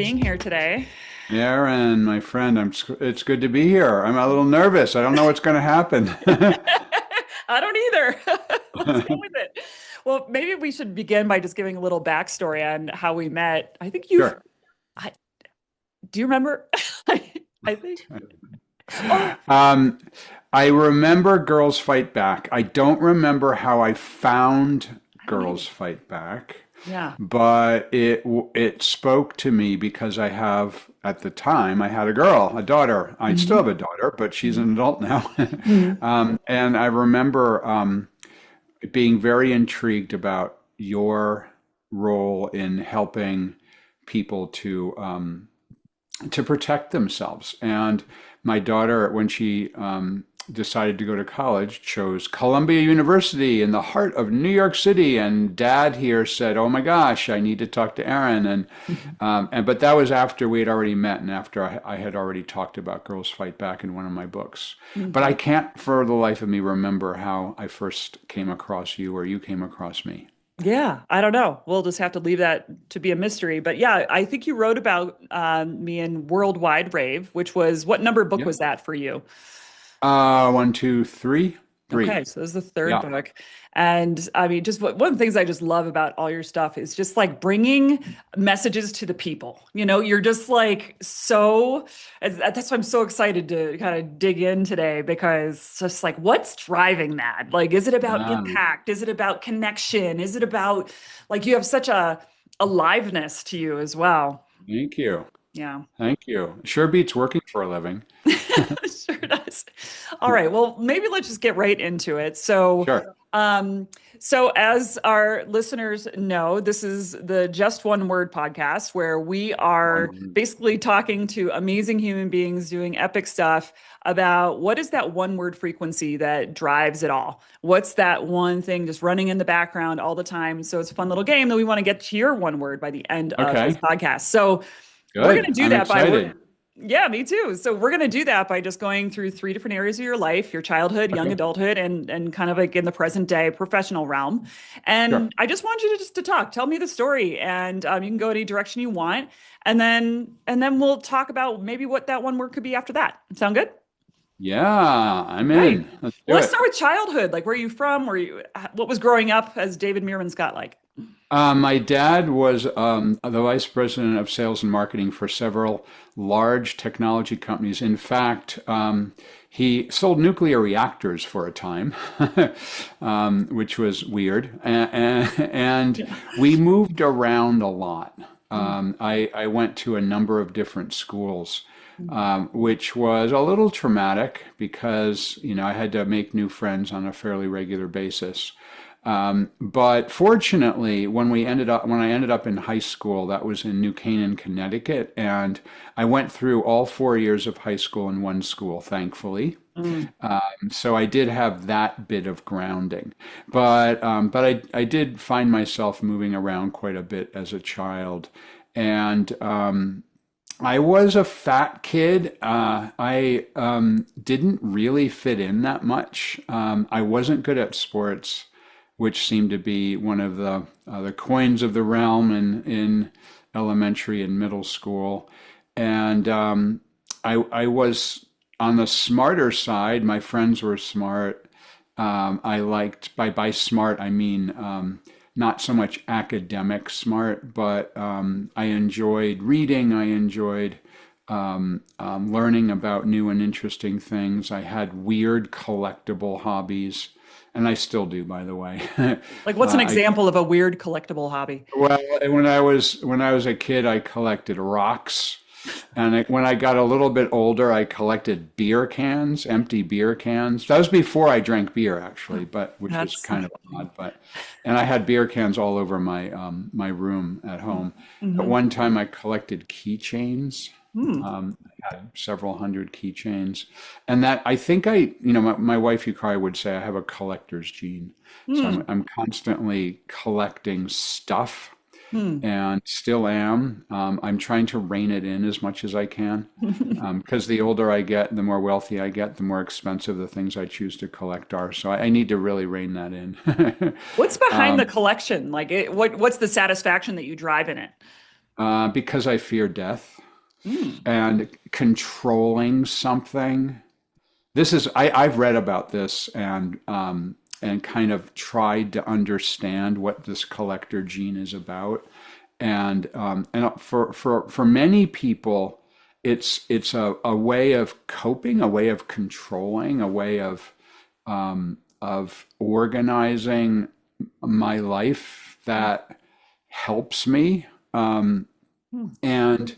being here today. Erin, my friend, it's good to be here. I'm a little nervous. I don't know what's going to happen. I don't either. Let's go with it. Well, maybe we should begin by just giving a little backstory on how we met. I think you've, Sure. I, do you remember? I think, oh, Um, I remember Girls Fight Back. I don't remember how I found I don't either. Girls Fight Back, Yeah. but it spoke to me because I have at the time I had a girl, a daughter. I still Mhm. have a daughter, but she's Mhm. an adult now. Mhm. And I remember being very intrigued about your role in helping people to protect themselves. And my daughter, when she decided to go to college, chose Columbia University in the heart of New York City. And Dad here said, "Oh my gosh, I need to talk to Erin." And but that was after we had already met and after I had already talked about Girls Fight Back in one of my books. But I Mhm. can't for the life of me remember how I first came across you or you came across me. Yeah, I don't know. We'll just have to leave that to be a mystery. But yeah, I think you wrote about me in Worldwide Rave, which was what number book Yeah. was that for you? One, two, three, Okay, three. so this is the third Yeah. book. And I mean, just one of the things I just love about all your stuff is just like bringing messages to the people. You're just like so, that's why I'm so excited to kind of dig in today because it's just like, what's driving that? Like, is it about Ah, impact? Is it about connection? Is it about like you have such a aliveness to you as well? thank you. Yeah. Thank you. Sure beats working for a living. Sure does. All right. Well, maybe let's just get right into it. So, Sure. um, so as our listeners know, this is the Just One Word podcast where we One are word. basically talking to amazing human beings doing epic stuff about what is that one word frequency that drives it all? What's that one thing just running in the background all the time? So it's a fun little game that we want to get to your one word by the end of this Okay. podcast. So we're going Good. to do I'm that by excited. yeah, me too. So we're going to do that by just going through three different areas of your life, your childhood, young Okay. adulthood, and kind of like in the present day professional realm. And Sure. I just want you to just to talk. Tell me the story, and you can go any direction you want, and then we'll talk about maybe what that one word could be after that. Sound good? Yeah, I'm Right. in. Let's Well, do let's start it. with childhood. Like, where are you from? What was growing up as David Meerman Scott like? My dad was the vice president of sales and marketing for several large technology companies. In fact, he sold nuclear reactors for a time, which was weird. And Yeah. we moved around a lot. Mm, I went to a number of different schools, mm, which was a little traumatic because, I had to make new friends on a fairly regular basis. But fortunately, when I ended up in high school, that was in New Canaan, Connecticut, and I went through all 4 years of high school in one school, thankfully. mm. So I did have that bit of grounding, but I did find myself moving around quite a bit as a child, and I was a fat kid. I didn't really fit in that much. I wasn't good at sports, which seemed to be one of the coins of the realm in elementary and middle school. And I was on the smarter side. My friends were smart. I liked by smart I mean not so much academic smart, but I enjoyed reading. I enjoyed learning about new and interesting things. I had weird collectible hobbies, and I still do, by the way. Like, what's an I example of a weird collectible hobby? well, when I was a kid, I collected rocks, and when I got a little bit older, I collected beer cans, empty beer cans. That was before I drank beer, actually, but which was That's kind of odd. And I had beer cans all over my room at home. At hmm one time, I collected keychains. hmm I had several hundred keychains, and that I think my wife Yukari would say I have a collector's gene. So I'm hmm I'm constantly collecting stuff hmm and still am. I'm trying to rein it in as much as I can because the older I get, the more wealthy I get, the more expensive the things I choose to collect are. So I need to really rein that in. What's behind the um, collection? Like, what's the satisfaction that you drive in it? Because I fear death Mm. and controlling something. I've read about this and kind of tried to understand what this collector gene is about. And for many people, it's a way of coping, a way of controlling, a way of organizing my life that helps me. Mm. And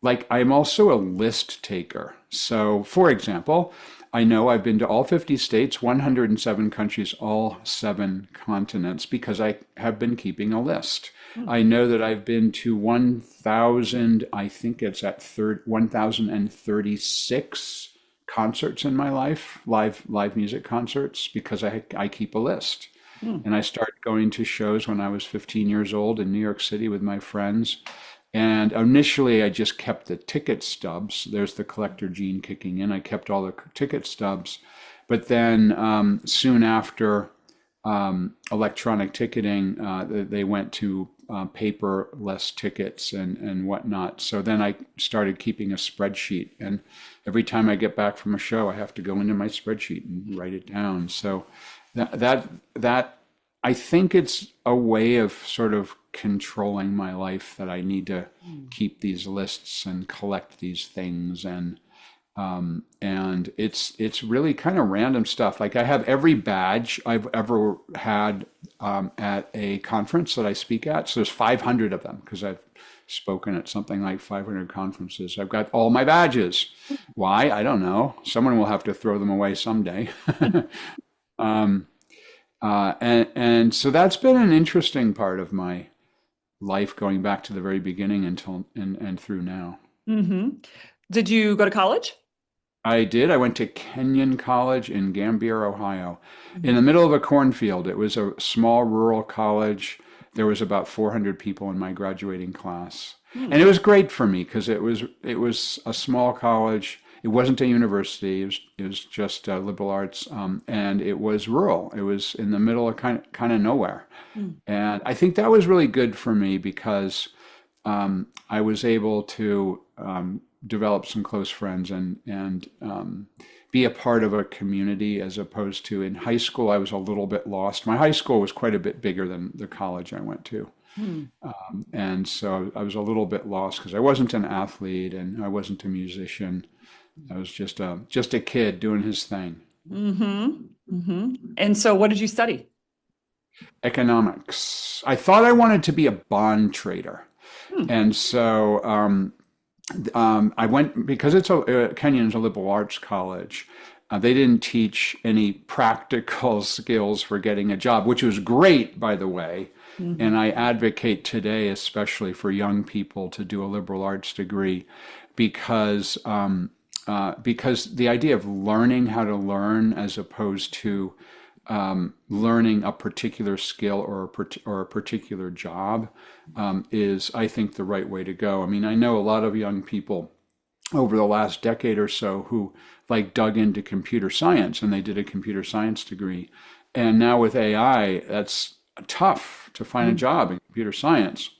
like I'm also a list taker. So, for example, I know I've been to all 50 states, 107 countries, all seven continents because I have been keeping a list. Mm. I know that I've been to 1,000, I think it's at 1,036 concerts in my life, live music concerts, because I keep a list. Mm. And I started going to shows when I was 15 years old in New York City with my friends. And initially, I just kept the ticket stubs. There's the collector gene kicking in. I kept all the ticket stubs. But then soon after electronic ticketing, they went to paperless tickets and whatnot. So then I started keeping a spreadsheet. And every time I get back from a show, I have to go into my spreadsheet and write it down. So that I think it's a way of sort of controlling my life that I need to Mm. keep these lists and collect these things and it's really kind of random stuff. Like I have every badge I've ever had at a conference that I speak at. So there's 500 of them because I've spoken at something like 500 conferences. I've got all my badges. Why? I don't know. Someone will have to throw them away someday. um, and so that's been an interesting part of my life going back to the very beginning until and through now. Hmm. Did you go to college? I did. I went to Kenyon College in Gambier, Ohio, in Mhm. the middle of a cornfield. It was a small rural college. There was about 400 people in my graduating class. Mm. And it was great for me because it was a small college. It wasn't a university. It was just liberal arts, and it was rural. It was in the middle of kind of nowhere. Mm. And I think that was really good for me because I was able to develop some close friends and be a part of a community as opposed to in high school, I was a little bit lost. My high school was quite a bit bigger than the college I went to. Mm. And so I was a little bit lost because I wasn't an athlete and I wasn't a musician. I was just a kid doing his thing. Hmm. Hmm. And so what did you study? Economics. I thought I wanted to be a bond trader. Hmm. And so I went because Kenyon's a liberal arts college. They didn't teach any practical skills for getting a job, which was great, by the way. Hmm. And I advocate today, especially for young people, to do a liberal arts degree because because the idea of learning how to learn as opposed to learning a particular skill or a particular job is, I think, the right way to go. I mean, I know a lot of young people over the last decade or so who like dug into computer science and they did a computer science degree. And now with AI, that's tough to find a Mm. job in computer science.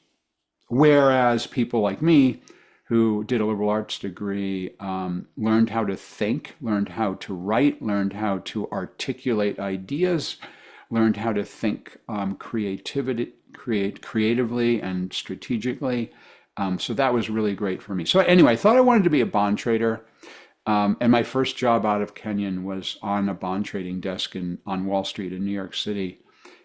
Whereas people like me, who did a liberal arts degree, learned how to think, learned how to write, learned how to articulate ideas, learned how to think creatively and strategically. So that was really great for me. So anyway, I thought I wanted to be a bond trader. And my first job out of Kenyon was on a bond trading desk on Wall Street in New York City.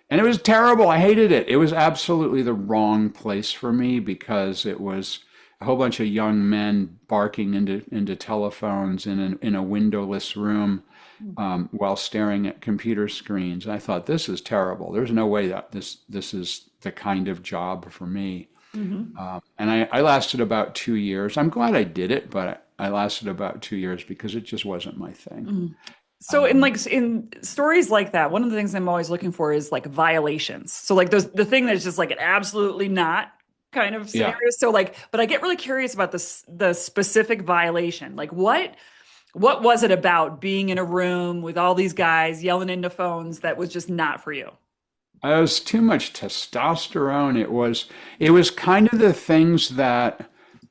And it was terrible. I hated it. It was absolutely the wrong place for me because it was a whole bunch of young men barking into telephones in a windowless room while staring at computer screens. And I thought, this is terrible. There's no way that this is the kind of job for me. Hmm. And I lasted about 2 years. I'm glad I did it, but I lasted about 2 years because it just wasn't my thing. Mm. So in Um, like in stories like that, one of the things I'm always looking for is like violations. So like those the thing that's just like an absolutely not kind of yeah. scenario. So like, but I get really curious about the specific violation. Like what was it about being in a room with all these guys yelling into phones that was just not for you? it was too much testosterone. It was kind of the things that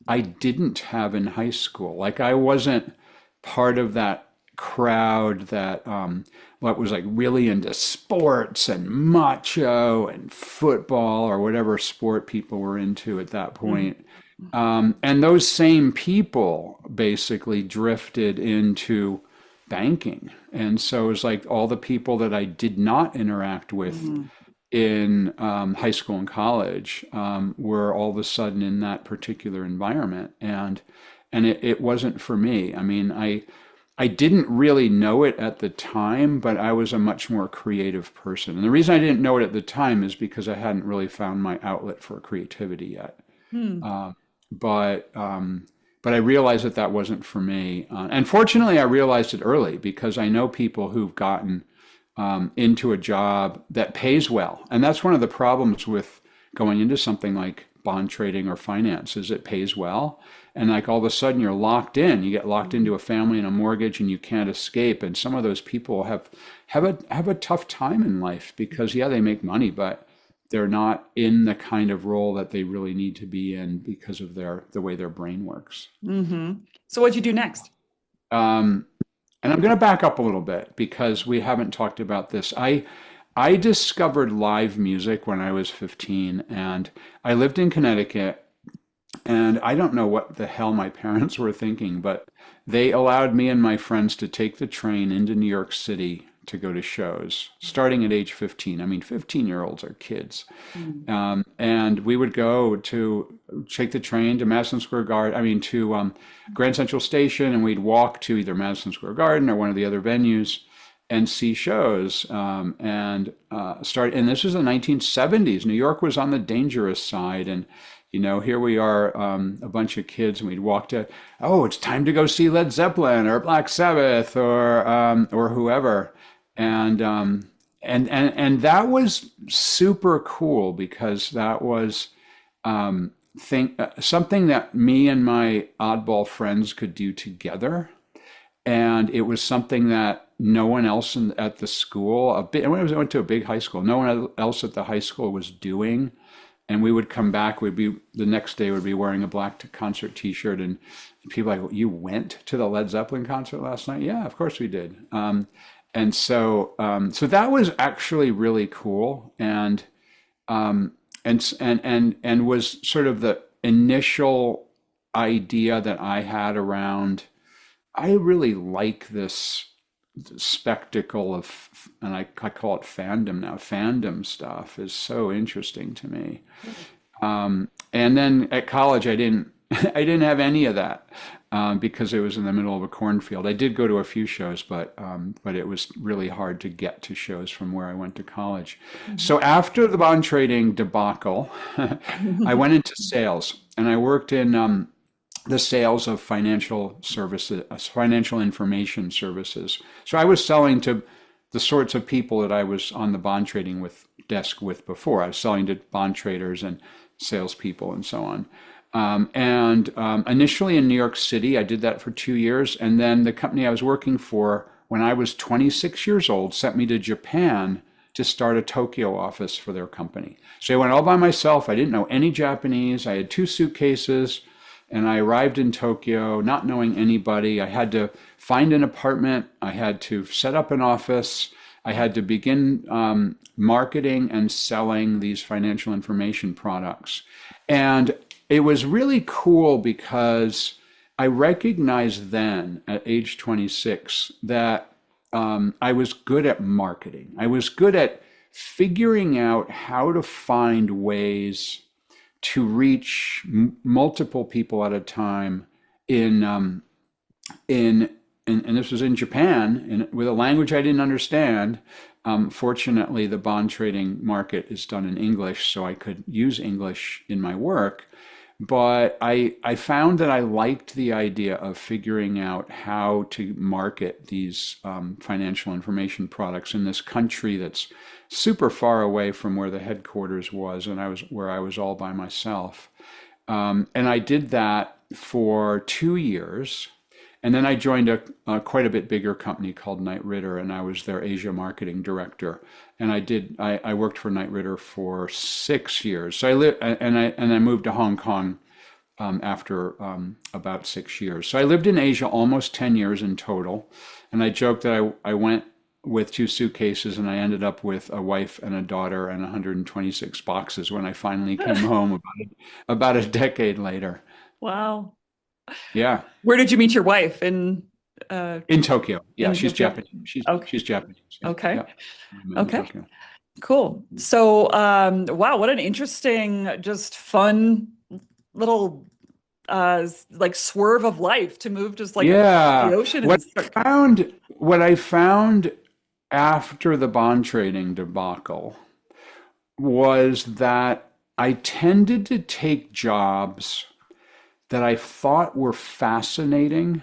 I didn't have in high school. Like I wasn't part of that crowd that what was like really into sports and macho and football or whatever sport people were into at that Mhm. point. And those same people basically drifted into banking. And so it was like all the people that I did not interact with Mhm. in high school and college were all of a sudden in that particular environment, and it wasn't for me. I mean, I didn't really know it at the time, but I was a much more creative person. And the reason I didn't know it at the time is because I hadn't really found my outlet for creativity yet. Hmm. But but I realized that that wasn't for me. And fortunately, I realized it early because I know people who've gotten into a job that pays well. And that's one of the problems with going into something like bond trading or finance is it pays well. And like all of a sudden you're locked in. You get locked into a family and a mortgage and you can't escape. And some of those people have a tough time in life because yeah, they make money, but they're not in the kind of role that they really need to be in because of the way their brain works. Hmm. So what'd you do next? Um, and I'm going to back up a little bit because we haven't talked about this. I discovered live music when I was 15, and I lived in Connecticut, and I don't know what the hell my parents were thinking, but they allowed me and my friends to take the train into New York City to go to shows, starting at age 15. I mean, 15-year-olds are kids. Mm. And we would go to take the train to Madison Square Garden, I mean, to Grand Central Station, and we'd walk to either Madison Square Garden or one of the other venues and see shows. And this was the 1970s. New York was on the dangerous side. And, here we are, a bunch of kids, and we'd walk to, oh, it's time to go see Led Zeppelin or Black Sabbath or whoever. And, and that was super cool because that was something that me and my oddball friends could do together, and it was something that no one else at the school, when I went to a big high school, no one else at the high school was doing. And we would come back, we'd be the next day would be wearing a black concert T-shirt, and people like, well, you went to the Led Zeppelin concert last night? Yeah, of course we did. So that was actually really cool, and was sort of the initial idea that I had around. I really like this spectacle of, and I call it fandom now. Fandom stuff is so interesting to me. And then at college, I didn't I didn't have any of that because it was in the middle of a cornfield. I did go to a few shows, but it was really hard to get to shows from where I went to college. So after the bond trading debacle, I went into sales, and I worked in the sales of financial services, financial information services. So I was selling to the sorts of people that I was on the bond trading desk with before. I was selling to bond traders and salespeople and so on. Initially in New York City, I did that for 2 years. And then the company I was working for, when I was 26 years old, sent me to Japan to start a Tokyo office for their company. So I went all by myself. I didn't know any Japanese. I had 2 suitcases. And I arrived in Tokyo not knowing anybody. I had to find an apartment. I had to set up an office. I had to begin marketing and selling these financial information products. And it was really cool because I recognized then at age 26 that I was good at marketing. I was good at figuring out how to find ways to reach multiple people at a time in in and this was in Japan with a language I didn't understand. Fortunately, the bond trading market is done in English, so I could use English in my work. But I found that I liked the idea of figuring out how to market these financial information products in this country that's super far away from where the headquarters was, and where I was all by myself. And I did that for 2 years. And then I joined a quite a bit bigger company called Knight Ridder, and I was their Asia marketing director. And I worked for Knight Ridder for 6 years. So I moved to Hong Kong after about 6 years. So I lived in Asia almost 10 years in total. And I joked that I went with 2 suitcases and I ended up with a wife and a daughter and 126 boxes when I finally came home about a decade later. Wow. Yeah, Where did you meet your wife? Uh, in Tokyo. Yeah, in she's Tokyo? Japanese. She's Okay. she's Japanese. Yeah, Okay. yeah. We met in Okay. Tokyo. Cool. So, wow, what an interesting, just fun little like swerve of life to move just like across the Yeah. ocean and start. What I found after the bond trading debacle was that I tended to take jobs that I thought were fascinating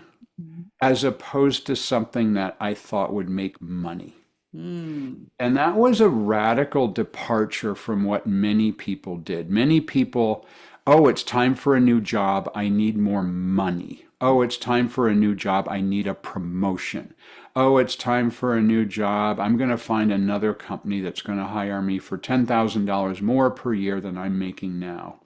as opposed to something that I thought would make money. Mm. And that was a radical departure from what many people did. Many people, oh, it's time for a new job. I need more money. Oh, it's time for a new job. I need a promotion. Oh, it's time for a new job. I'm going to find another company that's going to hire me for $10,000 more per year than I'm making now.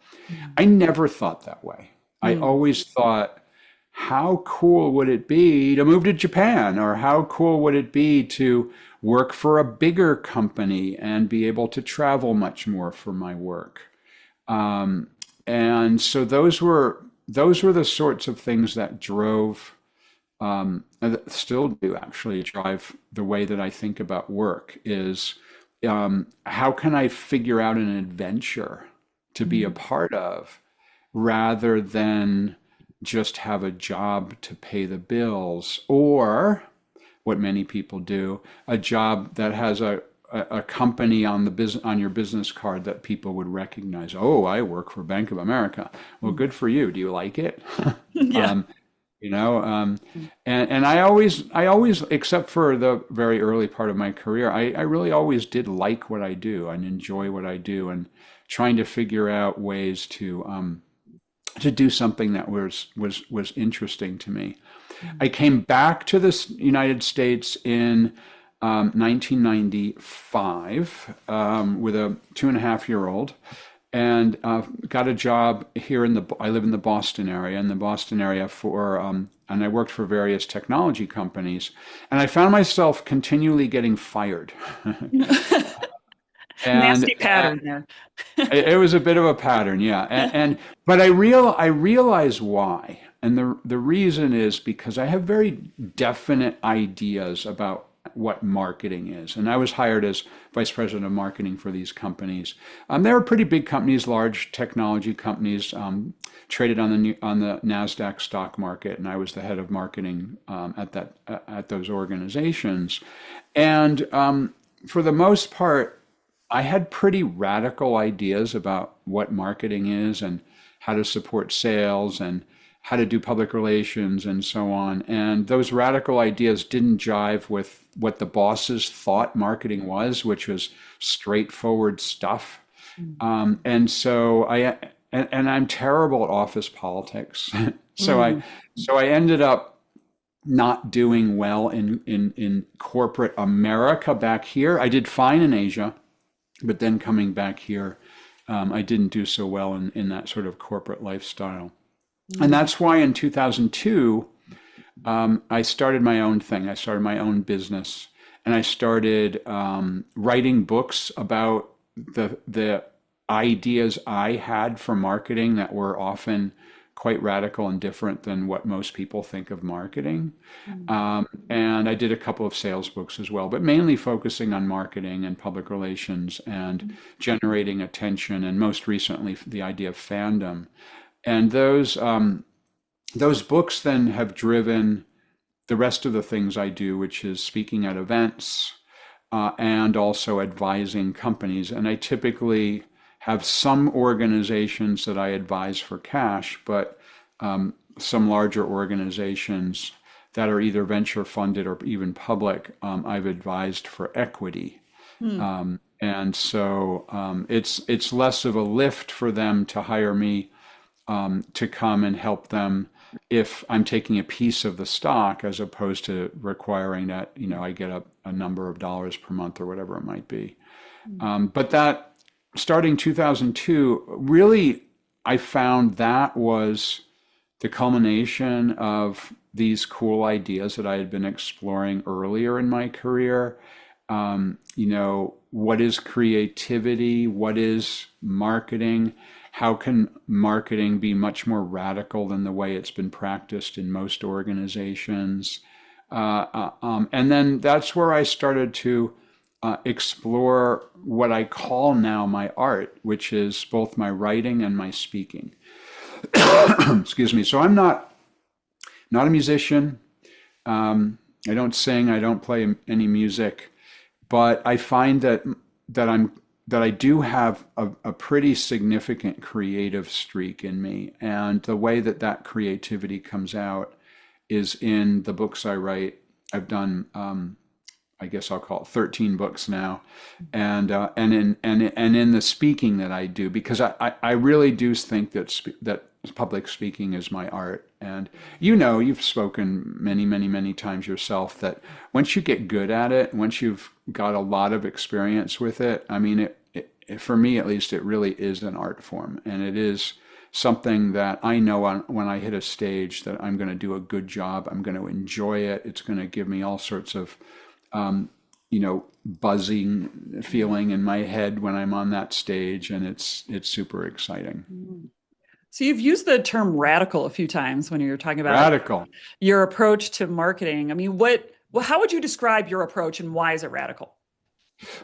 I never thought that way. I Mm. always thought, how cool would it be to move to Japan? Or how cool would it be to work for a bigger company and be able to travel much more for my work? Um, and so those were the sorts of things that drove, and that still do actually drive the way that I think about work is how can I figure out an adventure to be a Mm. part of rather than just have a job to pay the bills, or what many people do, a job that has a company on the business on your business card that people would recognize. Oh, I work for Bank of America. Well, Mm. good for you. Do you like it? Yeah. um, you know, and I always, except for the very early part of my career, I really always did like what I do and enjoy what I do, and trying to figure out ways to do something that was interesting to me. I came back to the United States in 1995 with a 2.5-year-old, and got a job here I live in the Boston area, and I worked for various technology companies, and I found myself continually getting fired. and Nasty pattern there. it was a bit of a pattern, yeah. But I realize why. And the reason is because I have very definite ideas about what marketing is. And I was hired as vice president of marketing for these companies. They were pretty big companies, large technology companies, traded on the Nasdaq stock market, and I was the head of marketing at those organizations. And for the most part, I had pretty radical ideas about what marketing is and how to support sales and how to do public relations and so on. And those radical ideas didn't jive with what the bosses thought marketing was, which was straightforward stuff. And so and I'm terrible at office politics. so I Mm. so I ended up not doing well in corporate America back here. I did fine in Asia, but then coming back here, I didn't do so well in that sort of corporate lifestyle. And Mm. that's why in 2002, I started my own thing. I started my own business, and I started writing books about the ideas I had for marketing that were often quite radical and different than what most people think of marketing. Mm. And I did a couple of sales books as well, but mainly focusing on marketing and public relations and generating attention, and most recently the idea of fandom. And those books then have driven the rest of the things I do, which is speaking at events and also advising companies. And I typically have some organizations that I advise for cash, but some larger organizations that are either venture funded or even public, I've advised for equity. Mm. And so it's less of a lift for them to hire me to come and help them if I'm taking a piece of the stock as opposed to requiring that, I get a number of dollars per month or whatever it might be. But that starting 2002, really, I found that was the culmination of these cool ideas that I had been exploring earlier in my career. What is creativity? What is marketing? How can marketing be much more radical than the way it's been practiced in most organizations? And then that's where I started to explore what I call now my art, which is both my writing and my speaking. Excuse me. So I'm not a musician. I don't sing. I don't play any music, but I find that I do have a pretty significant creative streak in me, and the way that creativity comes out is in the books I write. I've done, I guess I'll call it 13 books now, and in the speaking that I do, because I really do think that public speaking is my art. And you've spoken many, many, many times yourself that once you get good at it, once you've got a lot of experience with it, I mean, for me at least, it really is an art form, and it is something that I know when I hit a stage that I'm going to do a good job. I'm going to enjoy it. It's going to give me all sorts of buzzing feeling in my head when I'm on that stage, and it's super exciting. So you've used the term radical a few times when you're talking about Radical. your approach to marketing. I mean, how would you describe your approach and why is it radical?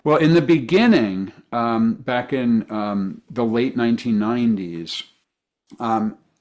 Well, in the beginning, back in the late 1990s,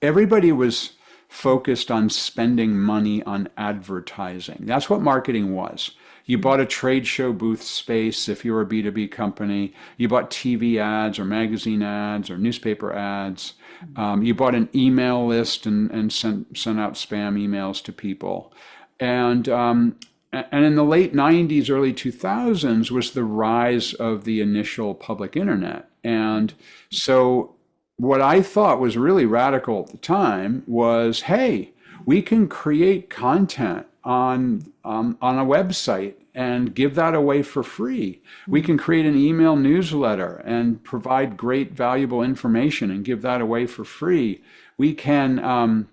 everybody was focused on spending money on advertising. That's what marketing was. You bought a trade show booth space if you were a B2B company. You bought TV ads or magazine ads or newspaper ads. You bought an email list and sent out spam emails to people. And in the late 90s, early 2000s was the rise of the initial public internet. And so what I thought was really radical at the time was, hey, we can create content on a website and give that away for free. We can create an email newsletter and provide great, valuable information and give that away for free. We can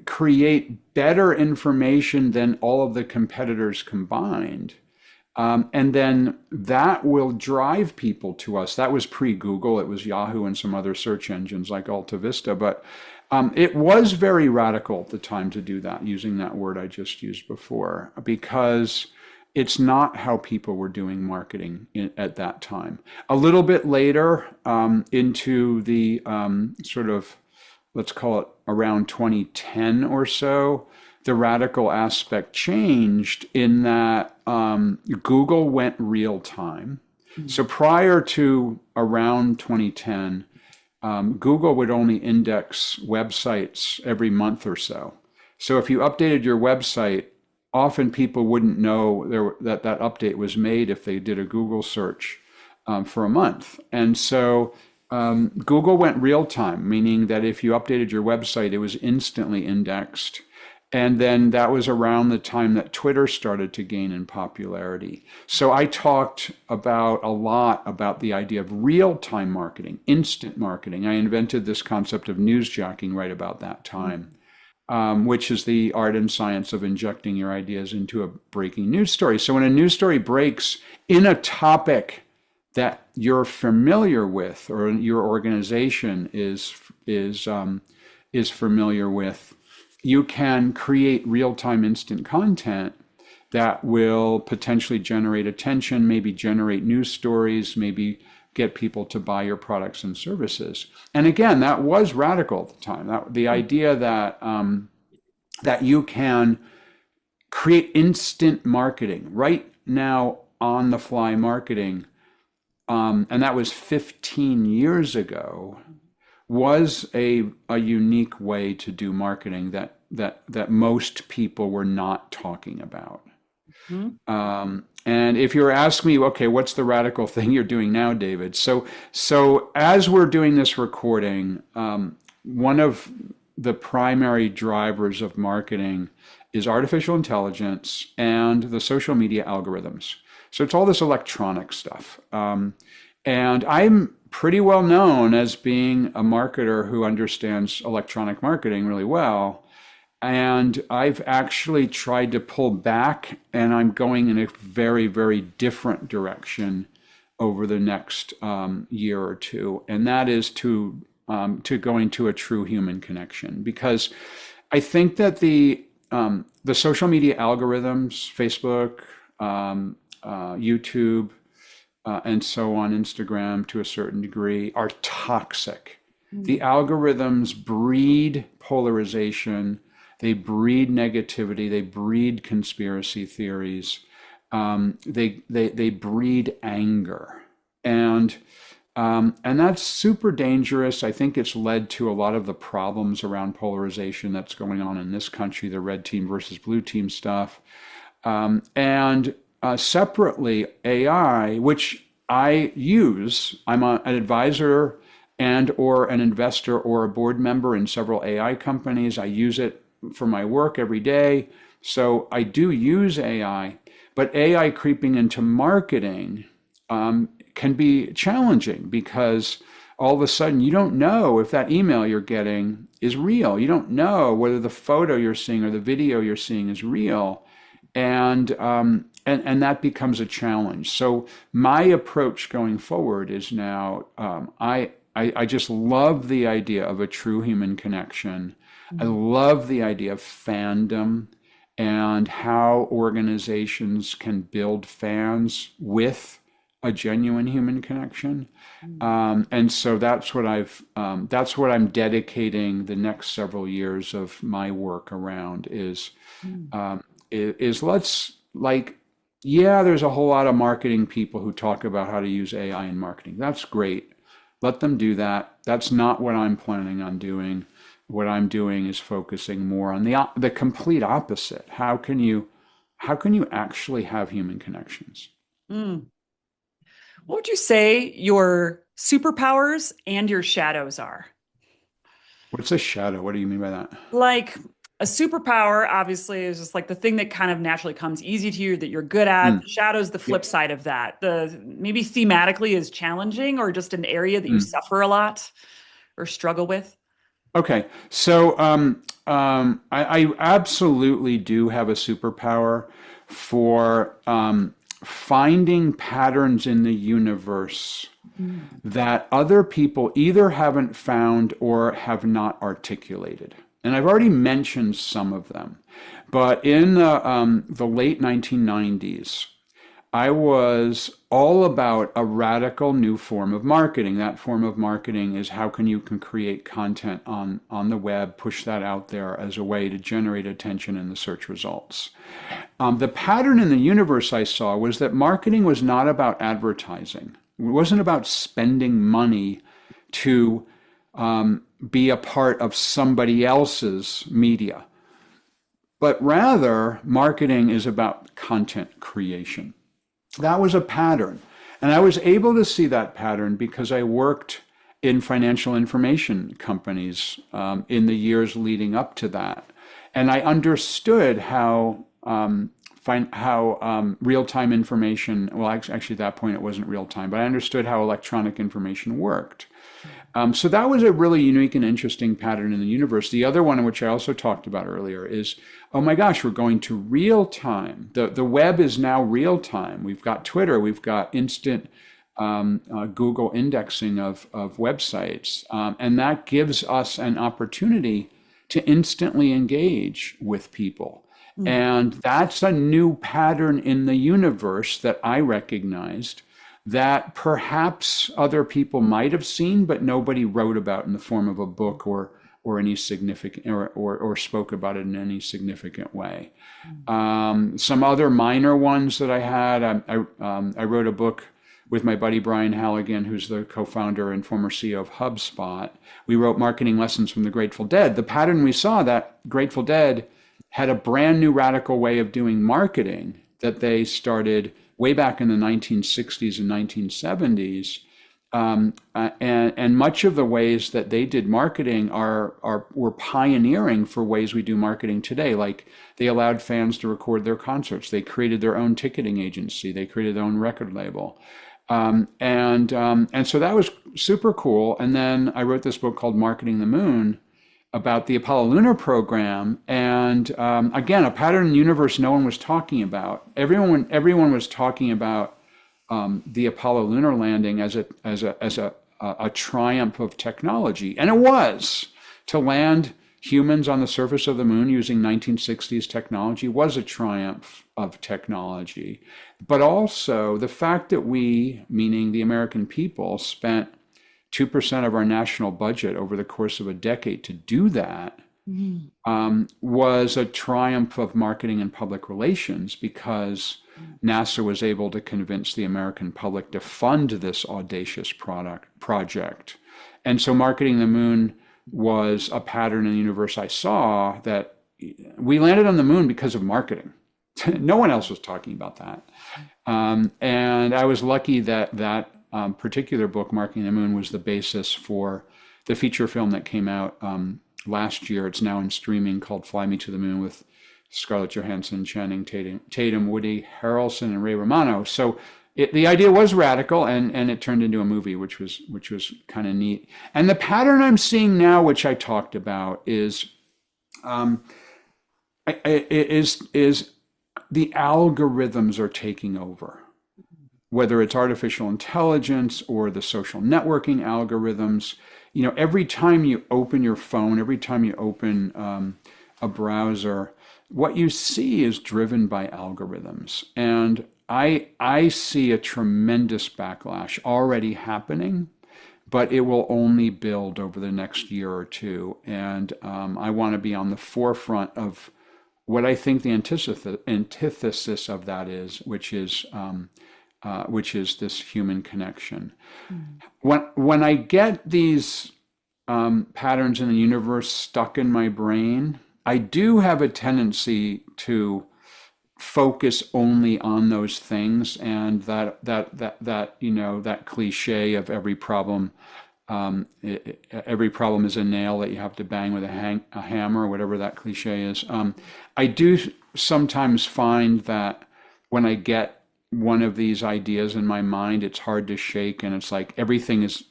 create better information than all of the competitors combined. And then that will drive people to us. That was pre-Google. It was Yahoo and some other search engines like Alta Vista. But it was very radical at the time to do that, using that word I just used before, because it's not how people were doing marketing at that time. A little bit later, into the sort of, let's call it around 2010 or so, the radical aspect changed in that Google went real time. So prior to around 2010, Google would only index websites every month or so. So if you updated your website, often people wouldn't know that update was made if they did a Google search for a month. And so Google went real time, meaning that if you updated your website, it was instantly indexed. And then that was around the time that Twitter started to gain in popularity. So I talked a lot about the idea of real-time marketing, instant marketing. I invented this concept of newsjacking right about that time, which is the art and science of injecting your ideas into a breaking news story. So when a news story breaks in a topic that you're familiar with, or your organization is familiar with, you can create real-time instant content that will potentially generate attention, maybe generate news stories, maybe get people to buy your products and services. And again, that was radical at the time. The idea that you can create instant marketing right now, on the fly marketing, and that was 15 years ago, was a unique way to do marketing that most people were not talking about. And if you're asking me, okay, what's the radical thing you're doing now, David? So as we're doing this recording, one of the primary drivers of marketing is artificial intelligence and the social media algorithms. So it's all this electronic stuff. And I'm pretty well known as being a marketer who understands electronic marketing really well. And I've actually tried to pull back, and I'm going in a very, very different direction over the next year or two, and that is to going to a true human connection. Because I think that the social media algorithms, Facebook, YouTube, and so on, Instagram to a certain degree, are toxic. The algorithms breed polarization, they breed negativity, they breed conspiracy theories, they breed anger, and that's super dangerous. I think it's led to a lot of the problems around polarization that's going on in this country, the red team versus blue team stuff. And separately, AI, which I use, an advisor and or an investor or a board member in several AI companies. I use it for my work every day. So I do use AI, but AI creeping into marketing can be challenging because all of a sudden you don't know if that email you're getting is real. You don't know whether the photo you're seeing or the video you're seeing is real. And that becomes a challenge. So my approach going forward is now I just love the idea of a true human connection. I love the idea of fandom and how organizations can build fans with a genuine human connection. And so that's what I'm dedicating the next several years of my work around is let's like, yeah, there's a whole lot of marketing people who talk about how to use AI in marketing. That's great. Let them do that. That's not what I'm planning on doing. What I'm doing is focusing more on the complete opposite. How can you actually have human connections? Mm. What would you say your superpowers and your shadows are? What's a shadow? What do you mean by that? Like a superpower, obviously, is just like the thing that kind of naturally comes easy to you that you're good at. Mm, The shadow's the flip yep. side of that. The maybe thematically is challenging or just an area that you Mm. suffer a lot or struggle with. Okay, so I absolutely do have a superpower for finding patterns in the universe Mm. that other people either haven't found or have not articulated. And I've already mentioned some of them, but in the late 1990s, I was all about a radical new form of marketing. That form of marketing is how can create content on the web, push that out there as a way to generate attention in the search results. The pattern in the universe I saw was that marketing was not about advertising. It wasn't about spending money to be a part of somebody else's media, but rather marketing is about content creation. That was a pattern. And I was able to see that pattern because I worked in financial information companies in the years leading up to that. And I understood how real-time information, well, actually at that point it wasn't real-time, but I understood how electronic information worked. So that was a really unique and interesting pattern in the universe. The other one, which I also talked about earlier, is, oh my gosh, we're going to real time. The web is now real time. We've got Twitter, we've got instant Google indexing of websites, and that gives us an opportunity to instantly engage with people. Mm. And that's a new pattern in the universe that I recognized that perhaps other people might have seen, but nobody wrote about in the form of a book or any significant or spoke about it in any significant way. Some other minor ones that I had, I wrote a book with my buddy Brian Halligan, who's the co-founder and former CEO of HubSpot. We wrote marketing lessons from the Grateful Dead. The pattern we saw that Grateful Dead had a brand new radical way of doing marketing that they started way back in the 1960s and 1970s And much of the ways that they did marketing were pioneering for ways we do marketing today. Like they allowed fans to record their concerts. They created their own ticketing agency. They created their own record label. And so that was super cool. And then I wrote this book called Marketing the Moon about the Apollo lunar program. And again, a pattern in the universe no one was talking about. Everyone was talking about the Apollo lunar landing as a triumph of technology, and it was. To land humans on the surface of the moon using 1960s technology was a triumph of technology. But also the fact that we, meaning the American people, spent 2% of our national budget over the course of a decade to do that was a triumph of marketing and public relations, because NASA was able to convince the American public to fund this audacious project. And so Marketing the Moon was a pattern in the universe I saw, that we landed on the moon because of marketing. No one else was talking about that. And I was lucky that that particular book, Marketing the Moon, was the basis for the feature film that came out last year. It's now in streaming, called Fly Me to the Moon, with Scarlett Johansson, Channing Tatum, Woody Harrelson, and Ray Romano. So the idea was radical, and it turned into a movie, which was kind of neat. And the pattern I'm seeing now, which I talked about, is the algorithms are taking over. Whether it's artificial intelligence or the social networking algorithms, every time you open your phone, every time you open a browser, what you see is driven by algorithms. And I see a tremendous backlash already happening, but it will only build over the next year or two. And I want to be on the forefront of what I think the antithesis of that is, which is this human connection. When I get these patterns in the universe stuck in my brain, I do have a tendency to focus only on those things, and that cliche of every problem is a nail that you have to bang with a hammer, or whatever that cliche is. I do sometimes find that when I get one of these ideas in my mind, it's hard to shake, and it's like everything is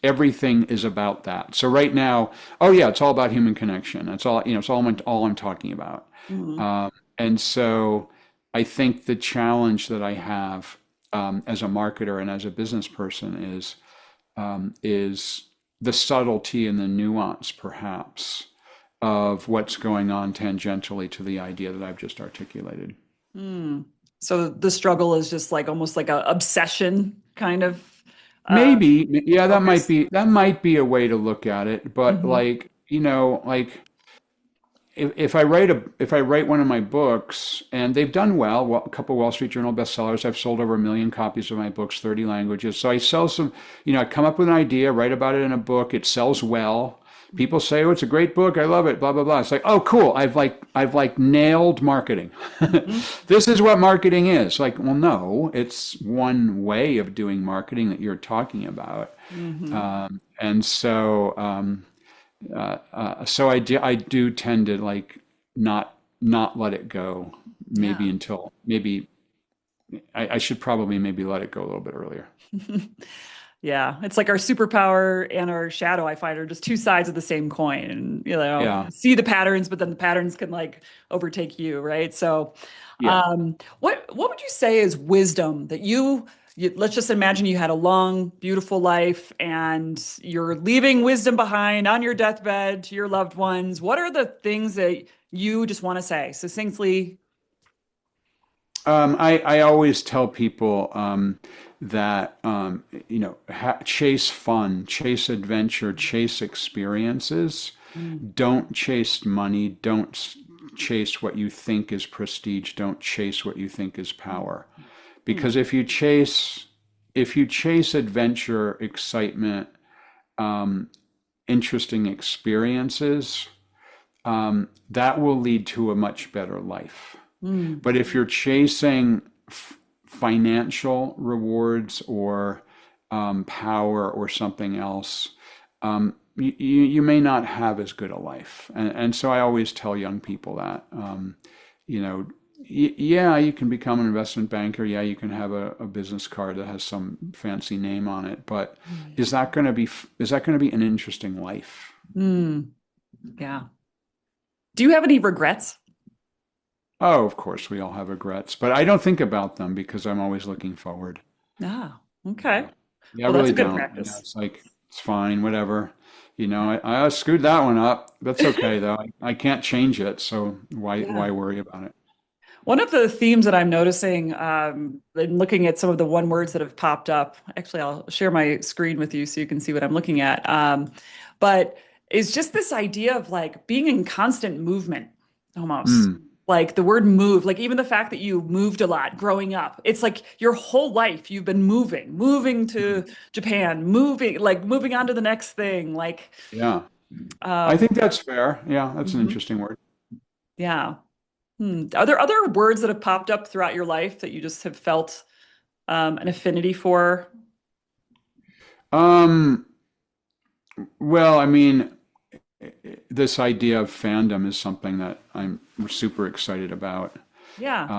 about that. So right now, oh yeah, it's all about human connection. That's all, it's all I'm talking about. And so I think the challenge that I have as a marketer and as a business person is the subtlety and the nuance, perhaps, of what's going on tangentially to the idea that I've just articulated. So the struggle is just like almost like a obsession kind of. Maybe, yeah, Focus. that might be a way to look at it. But Mhm. like, if I write one of my books, and they've done well, a couple Wall Street Journal bestsellers, I've sold over 1 million copies of my books, 30 languages. So I sell some, I come up with an idea, write about it in a book, it sells well. People say, "Oh, it's a great book. I love it." Blah blah blah. It's like, "Oh, cool. I've nailed marketing. Mhm. This is what marketing is." Like, well, no, it's one way of doing marketing that you're talking about. Mhm. And so, I do tend to like not let it go. Yeah. Maybe I should probably maybe let it go a little bit earlier. Yeah, it's like our superpower and our shadow, I find, are just two sides of the same coin. And, Yeah. see the patterns, but then the patterns can like overtake you, right? So, Yeah. what would you say is wisdom that let's just imagine you had a long, beautiful life and you're leaving wisdom behind on your deathbed to your loved ones. What are the things that you just want to say succinctly? I always tell people that chase fun, chase adventure, chase experiences. Mm, Don't chase money. Don't chase what you think is prestige. Don't chase what you think is power. mm, Because if you chase adventure, excitement, um, interesting experiences, that will lead to a much better life. mm, But if you're chasing financial rewards or power or something else, you may not have as good a life. And so I always tell young people that, you know, yeah, you can become an investment banker. Yeah, you can have a business card that has some fancy name on it. But Mm. is that going to be an interesting life? Mm, yeah. Do you have any regrets? Oh, of course, we all have regrets, but I don't think about them because I'm always looking forward. Ah, okay. Yeah, yeah, I Well, that's really a good don't. practice. It's like it's fine, whatever. I screwed that one up. That's okay though. I can't change it, so why Yeah. worry about it? One of the themes that I'm noticing, in looking at some of the one words that have popped up, actually, I'll share my screen with you so you can see what I'm looking at. But is just this idea of like being in constant movement almost. Mm, Like the word move, like even the fact that you moved a lot growing up, it's like your whole life you've been moving to mm, Japan, moving on to the next thing. yeah, I Um, think that's fair. Yeah, that's an mhm, interesting word. yeah. Are there other words that have popped up throughout your life that you just have felt an affinity for? Um, well, I mean, this idea of fandom is something that I'm super excited about. Yeah.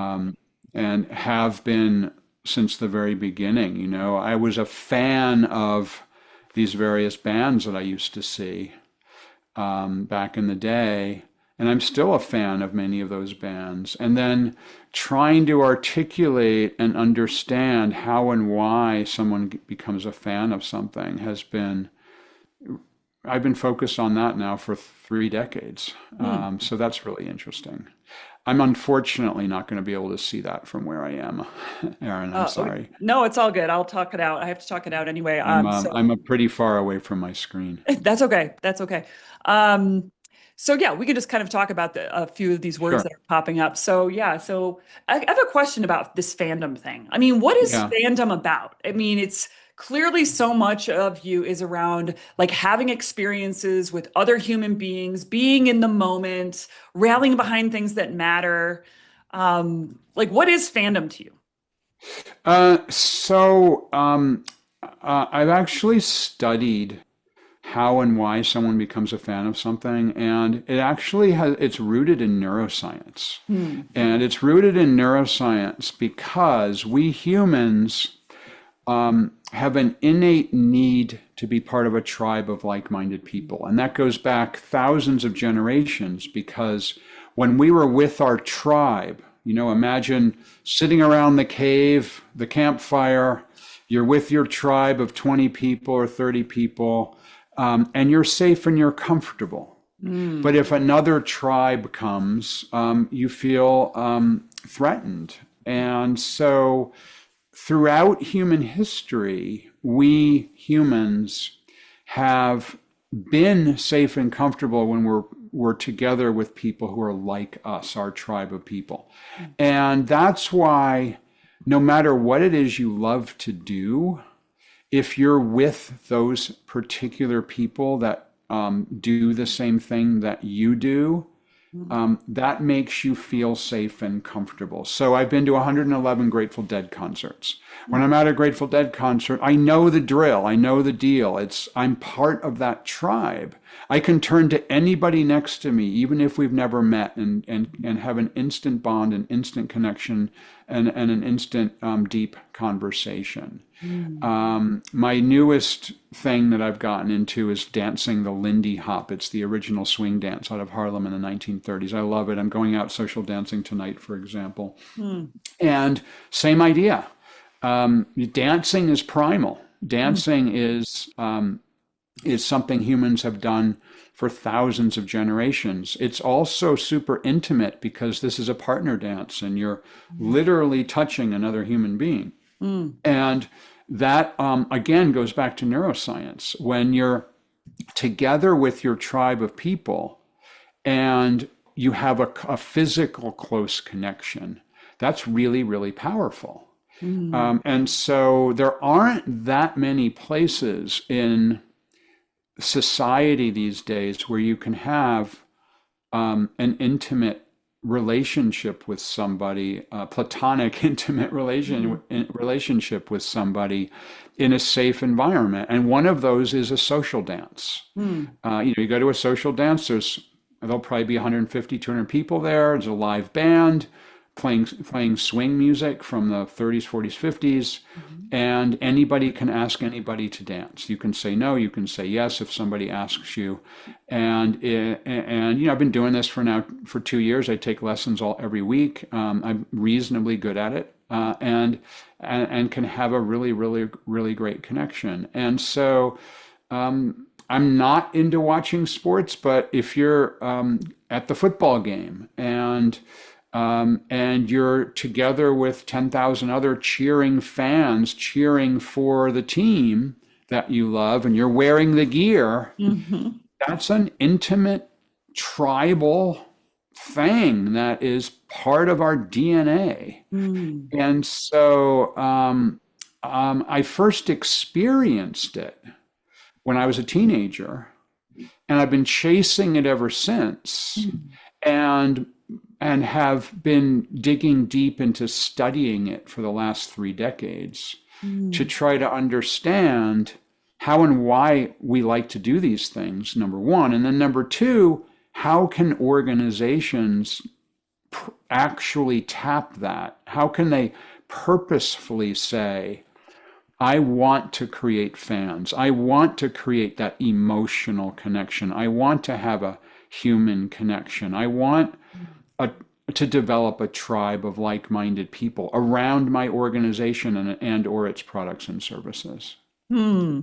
And have been since the very beginning. I was a fan of these various bands that I used to see back in the day, and I'm still a fan of many of those bands. And then trying to articulate and understand how and why someone becomes a fan of something I've been focused on that now for 3 decades. Hmm. So that's really interesting. I'm unfortunately not going to be able to see that from where I am, Erin. I'm Okay. sorry. No, it's all good. I'll talk it out. I have to talk it out anyway. I'm a pretty far away from my screen. That's okay. That's okay. Um, so yeah, we could just kind of talk about a few of these words Sure. that are popping up. So yeah, so I have a question about this fandom thing. I mean, what is Yeah. fandom about? I mean, it's clearly so much of you is around like having experiences with other human beings, being in the moment, rallying behind things that matter. Like what is fandom to you? I've actually studied how and why someone becomes a fan of something, and it's rooted in neuroscience. Hmm. And it's rooted in neuroscience because we humans have an innate need to be part of a tribe of like-minded people. And that goes back thousands of generations because when we were with our tribe, imagine sitting around the cave, the campfire, you're with your tribe of 20 people or 30 people, and you're safe and you're comfortable. But Hmm. if another tribe comes, you feel threatened. And so throughout human history, we humans have been safe and comfortable when we're together with people who are like us, our tribe of people. And that's why no matter what it is you love to do, if you're with those particular people that do the same thing that you do, that makes you feel safe and comfortable. So I've been to 111 Grateful Dead concerts. When I'm at a Grateful Dead concert, I know the drill. I know the deal. I'm part of that tribe. I can turn to anybody next to me, even if we've never met, and have an instant bond, an instant connection, and an instant deep conversation. Hmm. My newest thing that I've gotten into is dancing the Lindy Hop. It's the original swing dance out of Harlem in the 1930s. I love it. I'm going out social dancing tonight, for example. Hmm. And same idea. Dancing is primal. Hmm. Dancing is something humans have done for thousands of generations. It's also super intimate because this is a partner dance and you're literally touching another human being. Hmm. And that, again, goes back to neuroscience. When you're together with your tribe of people and you have a physical close connection, that's really, really powerful. Hmm. And so there aren't that many places in society these days where you can have an intimate relationship with somebody, a platonic, intimate relationship with somebody in a safe environment. And one of those is a social dance. Mm. You go to a social dance, there'll probably be 150, 200 people there. There's a live band playing swing music from the 30s, 40s, 50s, Mhm. and anybody can ask anybody to dance. You can say no, you can say yes if somebody asks you. And I've been doing this for 2 years. I take lessons every week. I'm reasonably good at it, and can have a really, really, really great connection. And so I'm not into watching sports, but if you're at the football game and you're together with 10,000 other cheering fans cheering for the team that you love, and you're wearing the gear, Mhm. that's an intimate tribal thing that is part of our DNA. Mm. And so I first experienced it when I was a teenager, and I've been chasing it ever since, Mm. and have been digging deep into studying it for the last 3 decades to Mm. try to understand how and why we like to do these things, number one. And then number two, how can organizations actually tap that? How can they purposefully say, I want to create fans. I want to create that emotional connection. I want to have a human connection. I want a, to develop a tribe of like-minded people around my organization and or its products and services. Hmm.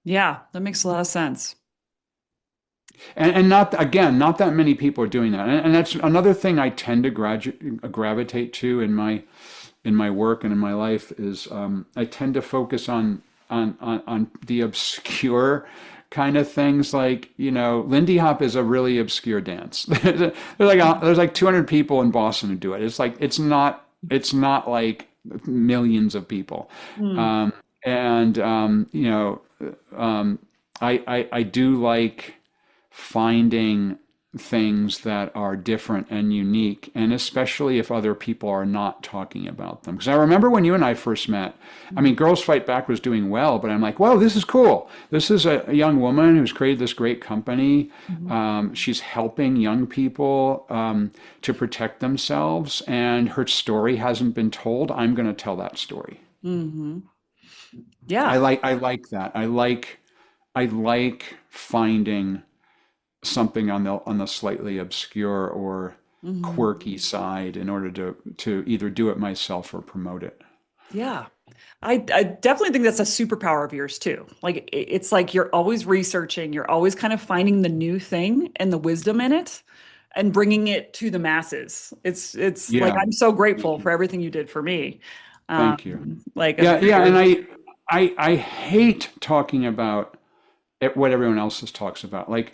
Yeah, that makes a lot of sense. And not, again, not that many people are doing that. And that's another thing I tend to gravitate to in my work and in my life is I tend to focus on the obscure kind of things. Like, Lindy Hop is a really obscure dance. There's like 200 people in Boston who do it. It's not like millions of people. Hmm. And I do like finding things that are different and unique, and especially if other people are not talking about them. Because I remember when you and I first met, I mean, Girls Fight Back was doing well, but I'm like, whoa, this is cool. This is a young woman who's created this great company. Mhm. She's helping young people to protect themselves, and her story hasn't been told. I'm going to tell that story. Mhm. I Yeah. like I like that. I like finding something on the slightly obscure or Mhm. quirky side in order to either do it myself or promote it. Yeah. I definitely think that's a superpower of yours too. Like it's like you're always researching, you're always kind of finding the new thing and the wisdom in it and bringing it to the masses. It's like Yeah, I'm so thank grateful you. for everything you did for me. Thank you. Like a Yeah, yeah, and very I hate talking about what everyone else talks about. Like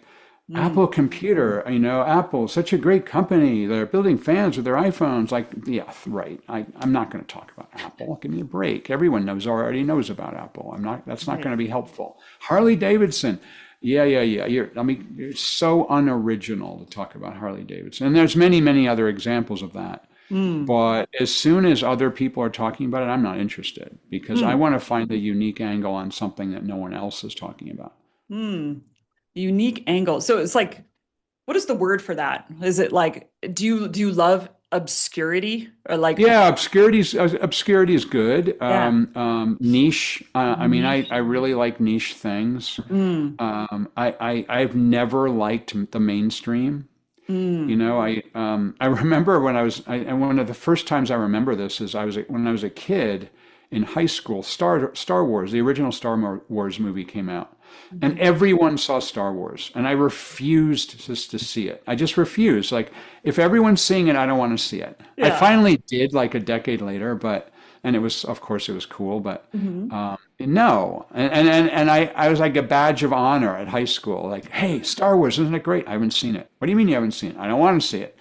mm, Apple Computer, Apple, such a great company. They're building fans with their iPhones. Like, yeah, right. I'm not going to talk about Apple. Give me a break. Everyone already knows about Apple. That's not right. going to be helpful. Harley Davidson. Yeah, yeah, yeah. You're so unoriginal to talk about Harley Davidson. And there's many, many other examples of that. Mm, But as soon as other people are talking about it, I'm not interested because I mm, want to find the unique angle on something that no one else is talking about. mm. Unique angle. So it's like, what is the word for that? Is it like, do you love obscurity or like, Yeah, obscurity is good. yeah. Niche. I mean, Mhm. I really like niche things. Mm, I've never liked the mainstream. mm, I remember and one of the first times I remember this is when I was a kid in high school. Star Wars, the original Wars movie came out, and mhm. everyone saw Star Wars, and I refused just to see it. I just refused. Like, if everyone's seeing it, I don't want to see it. I Yeah. finally did, like a decade later, and it was, of course, it was cool, but Mhm. no. And I was like a badge of honor at high school. Like, hey, Star Wars, isn't it great? I haven't seen it. What do you mean you haven't seen it? I don't want to see it.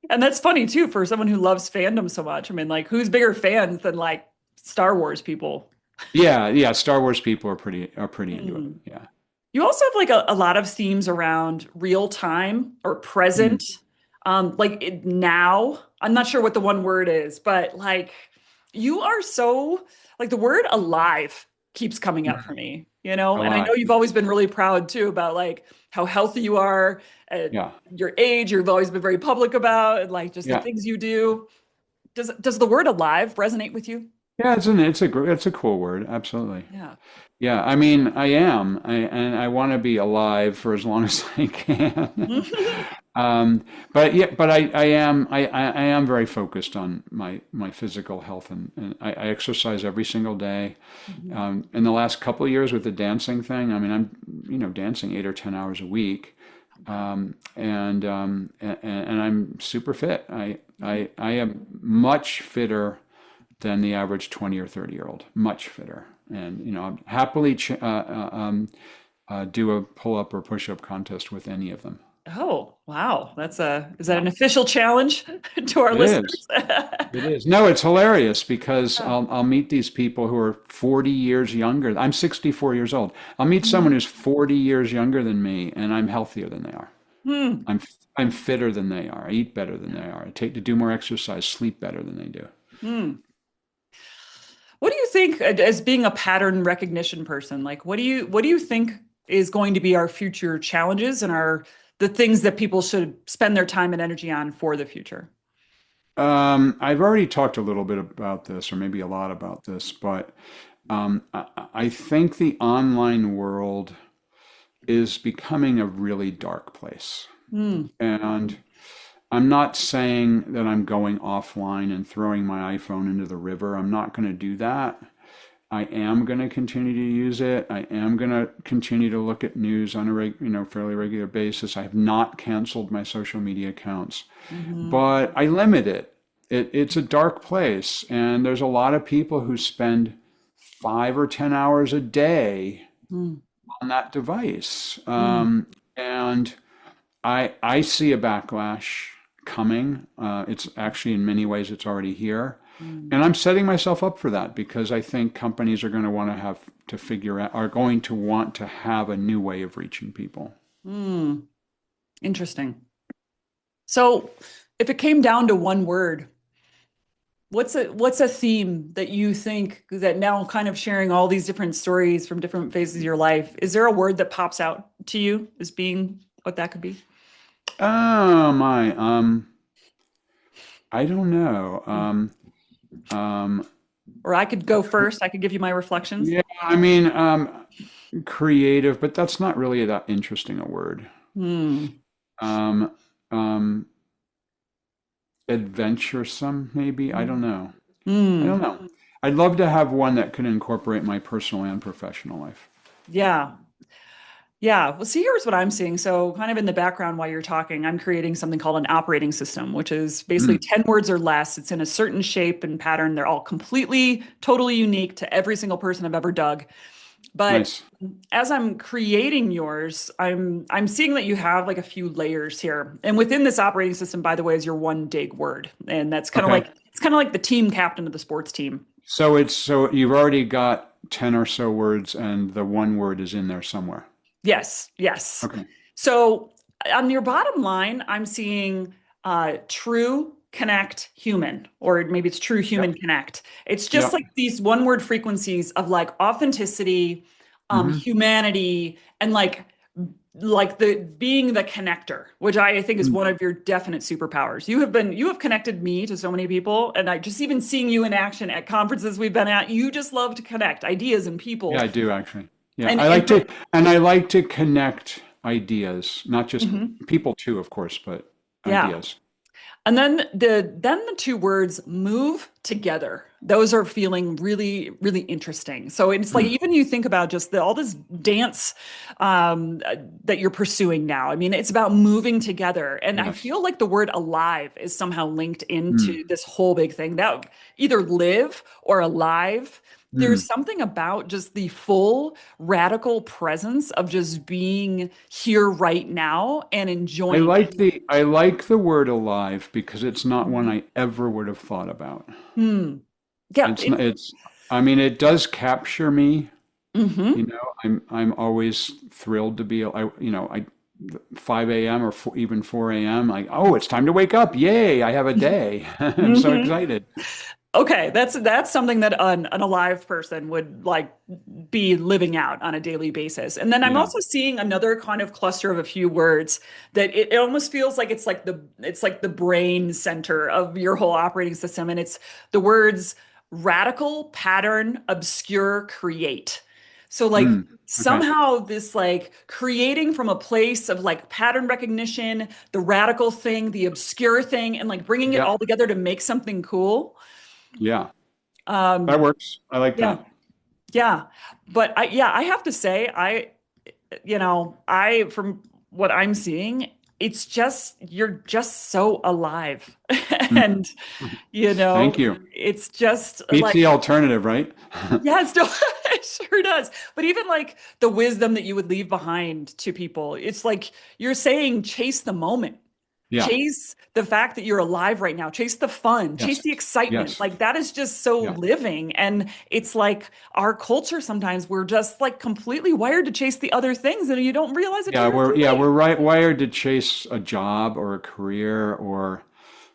And that's funny too for someone who loves fandom so much. I mean, like, who's bigger fans than like Star Wars people? Yeah, yeah. Star Wars people are pretty into it. Mm. Yeah. You also have like a lot of themes around real time or Mm. present. Now, I'm not sure what the one word is, but like you are so like the word alive keeps coming up for me, you know? A And I know lot. you've always been really proud too about like how healthy you are at Yeah. your age, you've always been very public about and like just the Yeah. things you do. Does the word alive resonate with you? Yeah, it's a cool word. Absolutely. Yeah. Yeah, I mean, and I want to be alive for as long as I can. But yeah, but I am very focused on my physical health, and I exercise every single day. Mhm. In the last couple of years with the dancing thing, I mean, I'm, dancing 8 or 10 hours a week, and I'm super fit. I am much fitter than the average 20 or 30-year-old, much fitter. And, I'd happily do a pull-up or push-up contest with any of them. Oh, wow. Is that Yeah, an official challenge to our it listeners? is. It is. No, it's hilarious because Yeah. I'll meet these people who are 40 years younger. I'm 64 years old. I'll meet someone Mhm. who's 40 years younger than me, and I'm healthier than they are. Hmm. I'm I'm fitter than they are. I eat better than they are. I take to do more exercise, sleep better than they do. Hmm. What do you think as being a pattern recognition person, like what do you think is going to be our future challenges and our the things that people should spend their time and energy on for the future? I've already talked a little bit about this, or maybe a lot about this, but I think the online world is becoming a really dark place. Hmm. And I'm not saying that I'm going offline and throwing my iPhone into the river. I'm not going to do that. I am going to continue to use it. I am going to continue to look at news on a fairly regular basis. I have not canceled my social media accounts, Hmm. but I limit it. It's a dark place, and there's a lot of people who spend 5 or 10 hours a day Hmm. on that device. Hmm. And I see a backlash coming. It's actually, in many ways, it's already here. Hmm. And I'm setting myself up for that because I think companies are going to want to are going to want to have a new way of reaching people. Hmm. Interesting. So, if it came down to one word, what's a theme that you think that now kind of sharing all these different stories from different phases of your life, is there a word that pops out to you as being what that could be? Oh my, I don't know. Um, Or I could go first. I could give you my reflections. yeah, I mean, creative, but that's not really that interesting a word. Hmm. Um, um, Adventuresome, maybe. I don't know. I don't Hmm. know. I'd love to have one that could incorporate my personal and professional life. Yeah. Yeah. Well, see, here's what I'm seeing. So, kind of in the background while you're talking, I'm creating something called an operating system, which is basically Mm, 10 words or less. It's in a certain shape and pattern. They're all completely, totally unique to every single person I've ever dug. But nice. as I'm creating yours, I'm seeing that you have like a few layers here. And within this operating system, by the way, is your one dig word. And that's kind of Okay. like it's kind of like the team captain of the sports team. So you've already got 10 or so words and the one word is in there somewhere. Yes, yes. Okay. So on your bottom line, I'm seeing true, connect, human, or maybe it's true, human, Yep. connect. It's just Yep. like these one word frequencies of like authenticity, Hmm. humanity, and like the being the connector, which I think is one of your definite superpowers. You have connected me to so many people, and I just even seeing you in action at conferences we've been at, you just love to connect ideas and Yeah, people. I do actually. Yeah, And I like to connect ideas, not just Mhm. people too, of course, but Yeah. ideas. And then the two words move together. Those are feeling really, really interesting. So it's like Mm, even you think about just all this dance that you're pursuing now. I mean, it's about moving together. And I yes. feel like the word alive is somehow linked into Mm, this whole big thing. That either live or alive. There's mm. something about just the full radical presence of just being here right now and enjoying it. I like the word alive because it's not one I ever would have thought about. Hmm. Yeah. It's not, it's I mean it does capture me, Hmm. you know. I'm always thrilled to be, I 5 a.m. or even 4 a.m. Like, oh, it's time to wake up. Yay, I have a day. I'm so Hmm. excited. Okay, that's something that an alive person would like be living out on a daily basis. And then I'm Yeah. also seeing another kind of cluster of a few words that it almost feels like it's like the brain center of your whole operating system. And it's the words radical, pattern, obscure, create. So like Mm, okay. somehow this like creating from a place of like pattern recognition, the radical thing, the obscure thing, and like bringing it Yeah. all together to make something cool. Yeah. That Um, works. I like yeah, that. yeah. But I have to say, from what I'm seeing, it's just, you're just so alive. Mm. And, you Thank know, you. it's just Beats like, the alternative, right? yeah, it still, it sure does. But even like the wisdom that you would leave behind to people, it's like you're saying, chase the moment. Yeah. Chase the fact that you're alive right now. Chase the fun. Chase Yes. the excitement. Yes. Like that is just so Yeah. living. And it's like our culture sometimes we're just like completely wired to chase the other things and you don't realize it till you're too Yeah, late. we're right wired to chase a job or a career or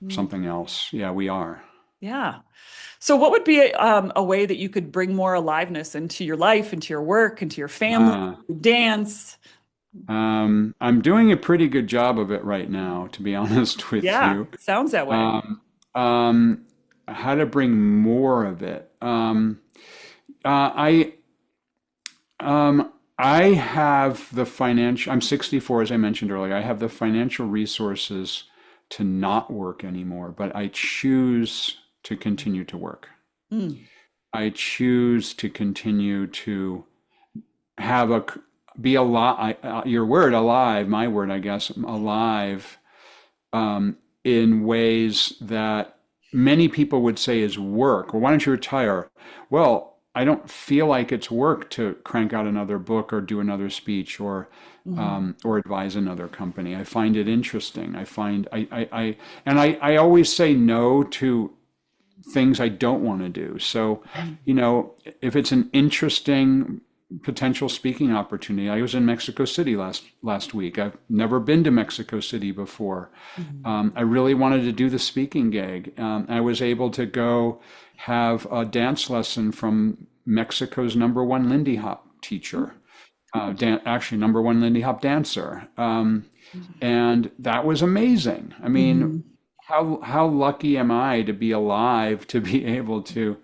Mm. something else. Yeah, we are. Yeah. So what would be a way that you could bring more aliveness into your life, into your work, into your family, Uh, dance? I'm doing a pretty good job of it right now, to be honest with Yeah, you. sounds that way. Um, um, how to bring more of it. Uh, I I have the financial. I'm 64, as I mentioned earlier. I have the financial resources to not work anymore, but I choose to continue to work. Mm. I choose to continue to have a be alive. Your word, alive. My word, I guess, alive in ways that many people would say is work. Well, why don't you retire? Well, I don't feel like it's work to crank out another book or do another speech Mhm. or advise another company. I find it interesting. I find I always say no to things I don't want to do. So, Mhm. if it's an interesting potential speaking opportunity, I was in Mexico City last week. I've never been to Mexico City before. Mhm. I really wanted to do the speaking gig. I was able to go have a dance lesson from Mexico's number one Lindy Hop teacher, Cool. actually number one Lindy Hop dancer. Mhm. And that was amazing. I mean, Mhm. how lucky am I to be alive to be able to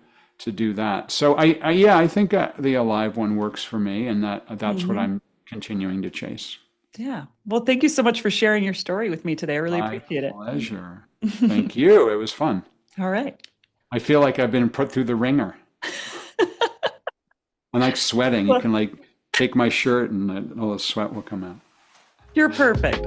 do that? So yeah, I think the alive one works for me, and that's what Mhm. I'm continuing to chase. Yeah. Well, thank you so much for sharing your story with me today. I really My appreciate it. pleasure. Thank you. It was fun. All right. I feel like I've been put through the ringer. I'm like sweating. You Well, can like take my shirt and all the sweat will come out. you're perfect.